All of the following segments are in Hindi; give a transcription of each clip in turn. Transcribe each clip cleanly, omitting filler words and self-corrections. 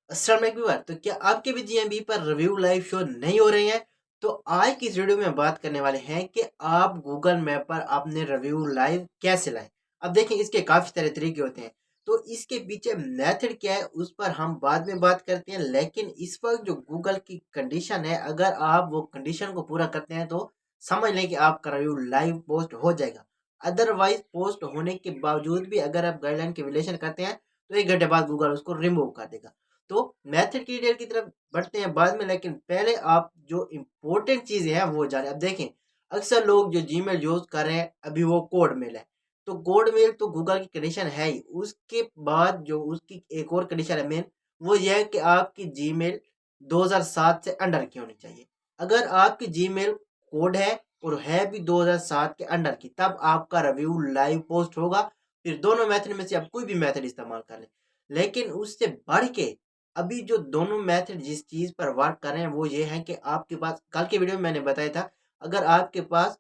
अस्सलाम वालेकुम व्यूअर। तो क्या आपके भी जीएमबी पर रिव्यू लाइव शो नहीं हो रहे हैं? तो आज की इस वीडियो में बात करने वाले हैं कि आप गूगल मैप पर अपने रिव्यू लाइव कैसे लाएं। अब देखिए, इसके काफ़ी सारे तरीके होते हैं। तो इसके पीछे मेथड क्या है उस पर हम बाद में बात करते हैं, लेकिन इस वक्त जो गूगल की कंडीशन है, अगर आप वो कंडीशन को पूरा करते हैं तो समझ लें कि आपका रिव्यू लाइव पोस्ट हो जाएगा। अदरवाइज पोस्ट होने के बावजूद भी अगर आप गाइडलाइन के विलेशन करते हैं तो 1 घंटे बाद गूगल उसको रिमूव कर देगा। तो मेथड की डिटेल की तरफ बढ़ते हैं बाद में, लेकिन पहले आप जो इम्पोर्टेंट चीज़ें हैं वो जानें। अब देखें, अक्सर लोग जो जीमेल यूज़ कर रहे हैं अभी वो कोड मेल है। तो कोड मेल तो गूगल की कंडीशन है ही, उसके बाद जो उसकी एक और कंडीशन है मेन, वो ये है कि आपकी जीमेल 2007 से अंडर की होनी चाहिए। अगर आपकी जीमेल कोड है और है भी 2007 के अंडर की, तब आपका रिव्यू लाइव पोस्ट होगा। फिर दोनों मेथड में से आप कोई भी मेथड इस्तेमाल कर लें। लेकिन उससे बढ़ के अभी जो दोनों मेथड जिस चीज़ पर वर्क कर रहे हैं वो ये है कि आपके पास, कल के वीडियो में मैंने बताया था, अगर आपके पास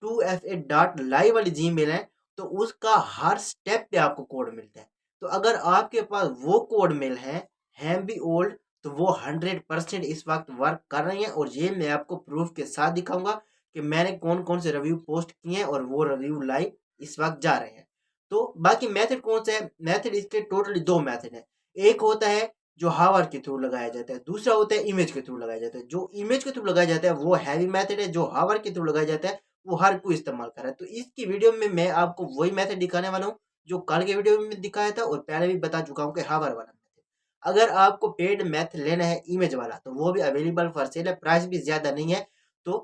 2fa.live वाली जीमेल है तो उसका हर स्टेप पे आपको कोड मिलता है। तो अगर आपके पास वो कोड मेल है भी ओल्ड, तो वो 100% इस वक्त वर्क कर रही हैं, और ये मैं आपको प्रूफ के साथ दिखाऊंगा कि मैंने कौन कौन से रिव्यू पोस्ट किए हैं और वो रिव्यू लाइव इस वक्त जा रहे हैं। तो बाकी मेथड कौन सा है? मेथड इसके टोटली दो मेथड है। एक होता है जो हावर के थ्रू लगाया जाता है, दूसरा होता है इमेज के थ्रू लगाया जाता है। जो इमेज के थ्रू लगाया जाता है वो हैवी मेथड है, जो हावर के थ्रू लगाया जाता है वो हर कोई इस्तेमाल कर रहा है। तो इसकी वीडियो में मैं आपको वही मेथड दिखाने वाला हूँ जो कल के वीडियो में दिखाया था और पहले भी बता चुका हूँ कि हावर वाला मेथड। अगर आपको पेड मेथड लेना है इमेज वाला तो वो भी अवेलेबल फॉर सेल है, प्राइस भी ज़्यादा नहीं है। तो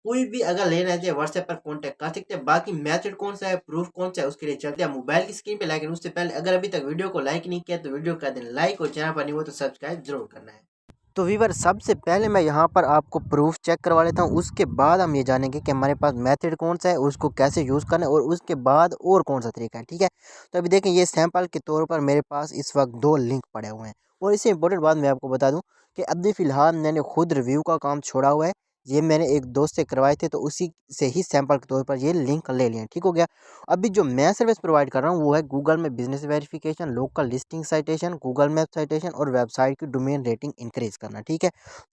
कोई भी अगर लेना है तो व्हाट्सएप पर कॉन्टैक्ट कर सकते हैं। बाकी मेथड कौन सा है, प्रूफ कौन सा है, उसके लिए चलते हैं मोबाइल की स्क्रीन पे। लेकिन उससे पहले अगर अभी तक वीडियो को लाइक नहीं किया तो वीडियो कर देना लाइक, और चैनल पर नहीं हो तो सब्सक्राइब जरूर करना है। तो वीवर, सबसे पहले मैं यहाँ पर आपको प्रूफ चेक करवा लेता हूँ, उसके बाद हम ये जानेंगे कि हमारे पास मेथड कौन सा है, उसको कैसे यूज़ करना है, और उसके बाद और कौन सा तरीका है। ठीक है, तो अभी देखें, ये सैंपल के तौर पर मेरे पास इस वक्त 2 लिंक पड़े हुए हैं। और इससे इंपॉर्टेंट बात मैं आपको बता दूं कि अभी फ़िलहाल मैंने खुद रिव्यू का काम छोड़ा हुआ है। ये मैंने एक दोस्त से करवाए थे, तो उसी से ही सैंपल के तौर पर ये लिंक ले लिए। ठीक हो गया। अभी जो मैं सर्विस प्रोवाइड कर रहा हूँ वो है गूगल में business verification, local listing citation, Google map citation और वेबसाइट की डोमेन रेटिंग इंक्रीज करना। ठीक है,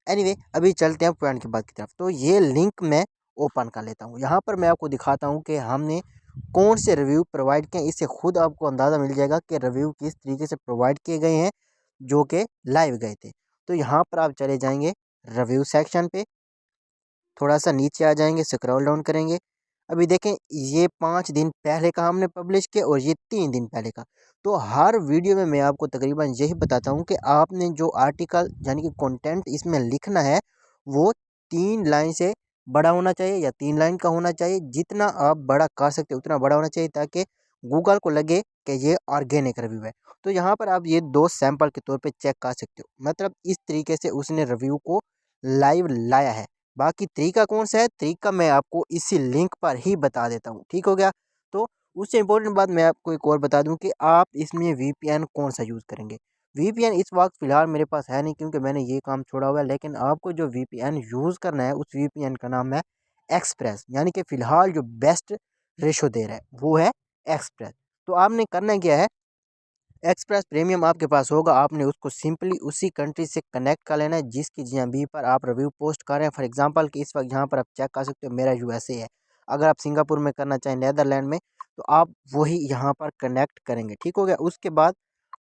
एनीवे अभी चलते हैं पॉइंट की बात की तरफ। तो ये लिंक मैं ओपन कर लेता हूँ। यहाँ पर मैं आपको दिखाता हूँ कि हमने कौन से रिव्यू प्रोवाइड किए। इससे खुद आपको अंदाज़ा मिल जाएगा कि रिव्यू किस तरीके से प्रोवाइड किए गए हैं जो कि लाइव गए थे। तो यहाँ पर आप चले जाएंगे रिव्यू सेक्शन पे, थोड़ा सा नीचे आ जाएंगे, स्क्रॉल डाउन करेंगे। अभी देखें, ये 5 दिन पहले का हमने पब्लिश किया और ये 3 दिन पहले का। तो हर वीडियो में मैं आपको तकरीबन यही बताता हूँ कि आपने जो आर्टिकल यानी कि कंटेंट इसमें लिखना है वो 3 लाइन से बड़ा होना चाहिए या 3 लाइन का होना चाहिए। जितना आप बड़ा कर सकते हो उतना बड़ा होना चाहिए, ताकि गूगल को लगे कि ये ऑर्गेनिक रिव्यू है। तो यहाँ पर आप ये 2 सैंपल के तौर पे चेक कर सकते हो। मतलब इस तरीके से उसने रिव्यू को लाइव लाया है। बाकी तरीका कौन सा है, तरीका मैं आपको इसी लिंक पर ही बता देता हूँ। ठीक हो गया। तो उससे इम्पोर्टेंट बात मैं आपको एक और बता दूं कि आप इसमें वीपीएन कौन सा यूज़ करेंगे। वीपीएन इस वक्त फ़िलहाल मेरे पास है नहीं क्योंकि मैंने ये काम छोड़ा हुआ है, लेकिन आपको जो वीपीएन यूज़ करना है उस वीपीएन का नाम है एक्सप्रेस। यानी कि फ़िलहाल जो बेस्ट रेशो दे रहा है वो है एक्सप्रेस। तो आपने करना क्या है, एक्सप्रेस प्रीमियम आपके पास होगा, आपने उसको सिंपली उसी कंट्री से कनेक्ट कर लेना है जिसकी जीएमबी पर आप रिव्यू पोस्ट कर रहे हैं। फॉर एग्जांपल कि इस वक्त यहाँ पर आप चेक कर सकते हो मेरा यूएसए है। अगर आप सिंगापुर में करना चाहें, नेदरलैंड में, तो आप वही यहाँ पर कनेक्ट करेंगे। ठीक हो गया। उसके बाद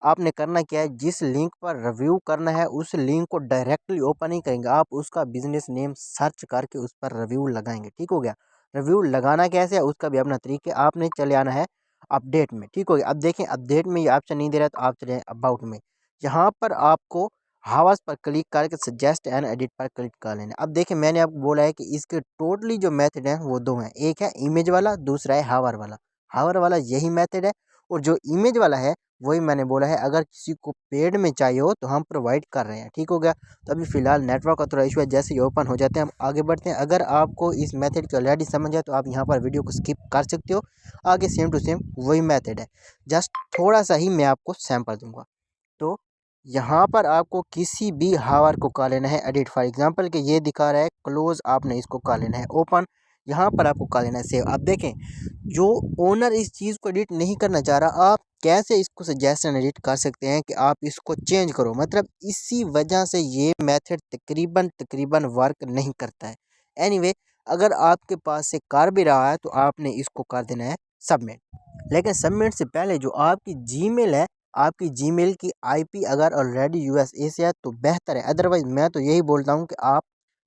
आपने करना क्या है, जिस लिंक पर रिव्यू करना है उस लिंक को डायरेक्टली ओपन नहीं करेंगे, आप उसका बिजनेस नेम सर्च करके उस पर रिव्यू लगाएंगे। ठीक हो गया। रिव्यू लगाना कैसे है उसका भी अपना तरीके, आपने चले आना है अपडेट में। ठीक हो गया। अब देखें, अपडेट में ये ऑप्शन नहीं दे रहा, तो आप चले अबाउट में। यहाँ पर आपको हावर्स पर क्लिक करके सजेस्ट एंड एडिट पर क्लिक कर लेना। अब देखें, मैंने आपको बोला है कि इसके टोटली जो मेथड हैं वो 2 हैं, एक है इमेज वाला, दूसरा है हावर वाला। हावर वाला यही मेथड है, और जो इमेज वाला है वही मैंने बोला है अगर किसी को पेड में चाहिए हो तो हम प्रोवाइड कर रहे हैं। ठीक हो गया। तो अभी फ़िलहाल नेटवर्क का थोड़ा इशू है, जैसे ही ओपन हो जाते हैं हम आगे बढ़ते हैं। अगर आपको इस मेथड की ऑलरेडी समझ है तो आप यहाँ पर वीडियो को स्किप कर सकते हो। आगे सेम टू सेम वही मेथड है, जस्ट थोड़ा सा ही मैं आपको सैंपल दूंगा। तो यहाँ पर आपको किसी भी हावर को कर लेना है एडिट। फॉर एग्जांपल कि ये दिखा रहा है क्लोज, आपने इसको कर लेना है ओपन। यहाँ पर आपको कर लेना है सेव। आप देखें, जो ओनर इस चीज़ को एडिट नहीं करना चाह रहा, आप कैसे इसको सजेशन एडिट कर सकते हैं कि आप इसको चेंज करो, मतलब इसी वजह से ये मेथड तकरीबन तकरीबन वर्क नहीं करता है। एनीवे अगर आपके पास से कर भी रहा है तो आपने इसको कर देना है सबमिट। लेकिन सबमिट से पहले जो आपकी जीमेल है, आपकी जीमेल की आईपी अगर ऑलरेडी यूएसए से है तो बेहतर है, अदरवाइज मैं तो यही बोलता हूँ कि आप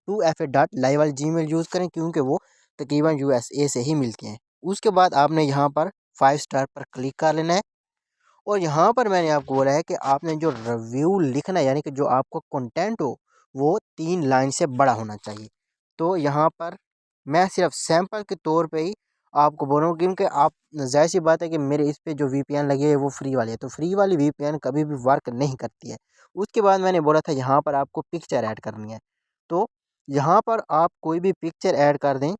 2fa.live वाली जीमेल यूज़ करें, क्योंकि वो तकरीबन यूएसए से ही मिलती हैं। उसके बाद आपने यहाँ पर 5 स्टार पर क्लिक कर लेना है और यहाँ पर मैंने आपको बोला है कि आपने जो रिव्यू लिखना है, यानी कि जो आपको कंटेंट हो वो 3 लाइन से बड़ा होना चाहिए। तो यहाँ पर मैं सिर्फ सैंपल के तौर पे ही आपको बोल रहा हूँ, क्योंकि आप ज़ाहिर सी बात है कि मेरे इस पे जो वीपीएन लगी है वो फ्री वाली है, तो फ्री वाली वीपीएन कभी भी वर्क नहीं करती है। उसके बाद मैंने बोला था यहाँ पर आपको पिक्चर ऐड करनी है, तो यहाँ पर आप कोई भी पिक्चर ऐड कर दें।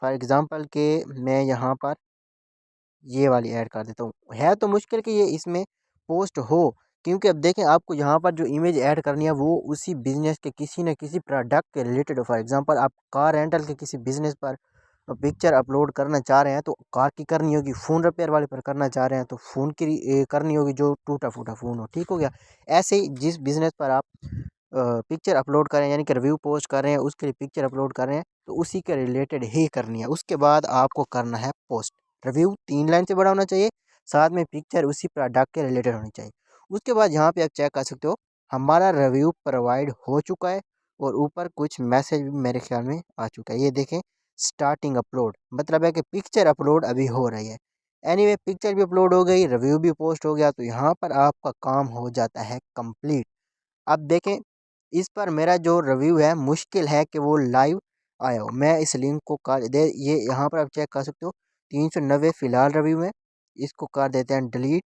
फॉर एग्ज़ाम्पल के मैं यहाँ पर ये वाली ऐड कर देता हूँ। है तो मुश्किल कि ये इसमें पोस्ट हो, क्योंकि अब देखें आपको यहाँ पर जो इमेज ऐड करनी है वो उसी बिज़नेस के किसी न किसी प्रोडक्ट के रिलेटेड हो। फॉर एग्ज़ाम्पल आप कार रेंटल के किसी बिज़नेस पर पिक्चर अपलोड करना चाह रहे हैं तो कार की करनी होगी, फ़ोन रिपेयर वाले पर करना चाह रहे हैं तो फ़ोन की करनी होगी जो टूटा-फूटा फ़ोन हो, ठीक हो गया। ऐसे ही जिस बिज़नेस पर आप पिक्चर अपलोड करें, यानी कि रिव्यू पोस्ट कर रहे हैं, उसके लिए पिक्चर अपलोड कर रहे हैं, तो उसी के रिलेटेड ही करनी है। उसके बाद आपको करना है पोस्ट। रिव्यू 3 लाइन से बड़ा होना चाहिए, साथ में पिक्चर उसी प्रोडक्ट के रिलेटेड होनी चाहिए। उसके बाद यहाँ पे आप चेक कर सकते हो हमारा रिव्यू प्रोवाइड हो चुका है और ऊपर कुछ मैसेज भी मेरे ख्याल में आ चुका है। ये देखें स्टार्टिंग अपलोड, मतलब है कि पिक्चर अपलोड अभी हो रही है। एनीवे पिक्चर भी अपलोड हो गई, रिव्यू भी पोस्ट हो गया, तो यहाँ पर आपका काम हो जाता है कंप्लीट। अब देखें इस पर मेरा जो रिव्यू है मुश्किल है कि वो लाइव आया हो। मैं इस लिंक को कर दे, ये यहाँ पर आप चेक कर सकते हो 390 फ़िलहाल रिव्यू है। इसको कर देते हैं डिलीट।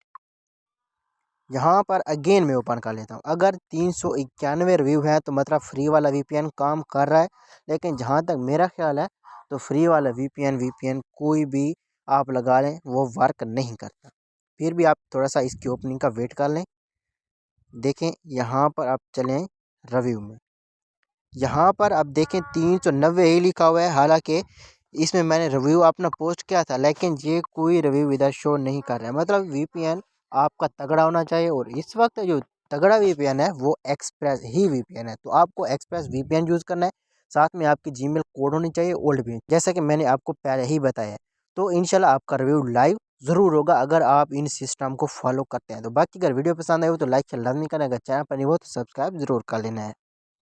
यहाँ पर अगेन मैं ओपन कर लेता हूँ। अगर 391 रिव्यू है तो मतलब फ्री वाला वीपीएन काम कर रहा है, लेकिन जहाँ तक मेरा ख्याल है तो फ्री वाला वीपीएन कोई भी आप लगा लें वो वर्क नहीं करता। फिर भी आप थोड़ा सा इसकी ओपनिंग का वेट कर लें। देखें यहाँ पर आप चलें रिव्यू में, यहाँ पर आप देखें 390 ही लिखा हुआ है। हालांकि इसमें मैंने रिव्यू अपना पोस्ट किया था, लेकिन ये कोई रिव्यू इधर शो नहीं कर रहा है। मतलब वीपीएन आपका तगड़ा होना चाहिए, और इस वक्त जो तगड़ा वीपीएन है वो एक्सप्रेस ही वीपीएन है। तो आपको एक्सप्रेस वीपीएन यूज़ करना है, साथ में आपकी जीमेल कोड होनी चाहिए ओल्ड वीपीएन, जैसा कि मैंने आपको पहले ही बताया है। तो इंशाल्लाह आपका रिव्यू लाइव ज़रूर होगा अगर आप इन सिस्टम को फॉलो करते हैं। तो बाकी अगर वीडियो पसंद आए हो तो लाइक लाजमी करें, अगर चैनल पर नहीं हो तो सब्सक्राइब ज़रूर कर लेना है।